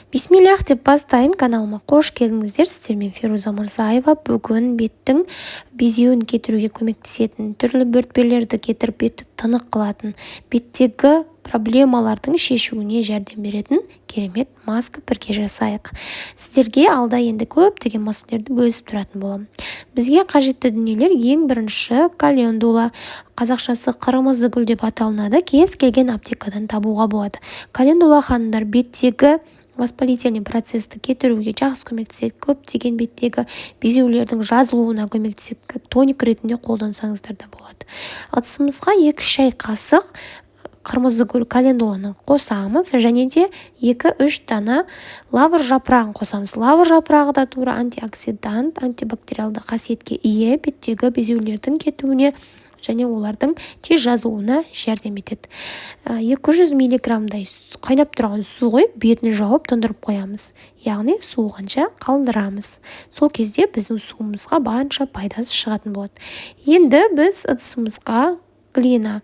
Бисмиллах деп бастайын. Каналыма қош келдіңіздер. Сіздермен Феруза Мырзаева. Бүгін беттің безеуін кетіруге көмектесетін, түрлі бөртпелерді кетіріп бетті тынық қылатын, беттегі проблемалардың шешуіне жәрдем беретін керемет маска бірге жасайық. Сіздерге алда енді көптеген маскаларды бөлісіп тұратын боламын. Бізге қажетті дүниелер ең бірінші календула, қазақшасы қырмызы гүл деп аталынады. Кез келген аптекадан табуға болады. Календула ханымдар беттегі воспалительный процесті кетіруге жақсы көмектеседі. Көптеген беттегі безеулердің жазылуына көмектеседі. Тоник ретінде қолдансаңыздар да болады. Ыдысымызға 2 шай қасық қырмызы гүл календуланы қосамыз және де 2-3 дана лавр жапырағын қосамыз. Лавр жапырағы да тура антиоксидант, антибактериалды қасиетке ие, беттегі безеулердің кетуіне және олардың тез жазылуына жәрдем етеді. 200 миллиграммдай қайнап тұрған су қойып, бетін жауып тұндырып қоямыз. Яғни суығанша қалдырамыз. Сол кезде біздің суымызға барынша пайдасы шығатын болады. Енді біз ыдысымызға глина,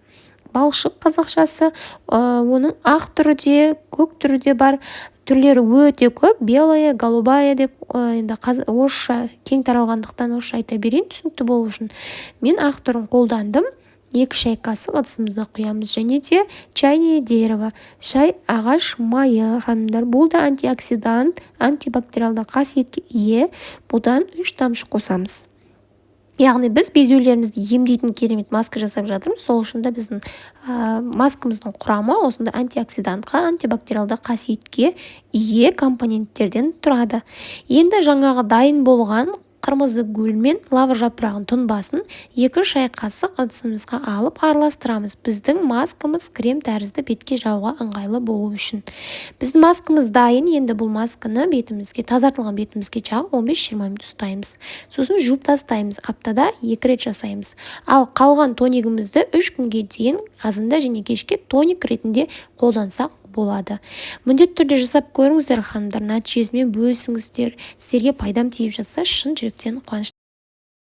балшық қазақшасы, оның ақ түрі де, көк түрі де бар. Түрлері өте көп. Белая, голубая деп енді орысша кең таралғандықтан орысша айта берейін, түсінікті болу үшін. Мен ақ түрін қолдандым. 2 шай қасық ыдысымызға құямыз және де чайное дерево, шай ағаш майы ханымдар. Бұл да антиоксидант, антибактериалды қасиетке ие. Бұдан 3 тамшы қосамыз. Яғни біз безеулерімізді емдейтін керемет маска жасап жатырмыз. Сол үшін де біздің маскамыздың құрамы осында антиоксидантқа, антибактериалды қасиетке ие компоненттерден тұрады. Енді жаңағы дайын болған қырмызы гүл мен лавр жапырағын тұнбасын 2 шай қасық ыдысымызға алып араластырамыз. Біздің маскамыз крем тәрізді бетке жағуға ыңғайлы болу үшін. Біздің маскамыз дайын. Енді бұл масканы бетімізге, тазартылған бетімізге жағып 15-20 минут ұстаймыз. Сосын жуып тастаймыз. Аптада 2 рет жасаймыз. Ал қалған тоникімізді 3 күнге дейін азында және кешке тоник ретінде қолдансақ болады. Міндетті түрде жасап көріңіздер ханымдар, нәтижесімен бөлісіңіздер. Сіздерге пайдам тиіп жатса, шын жүректен қуаныш.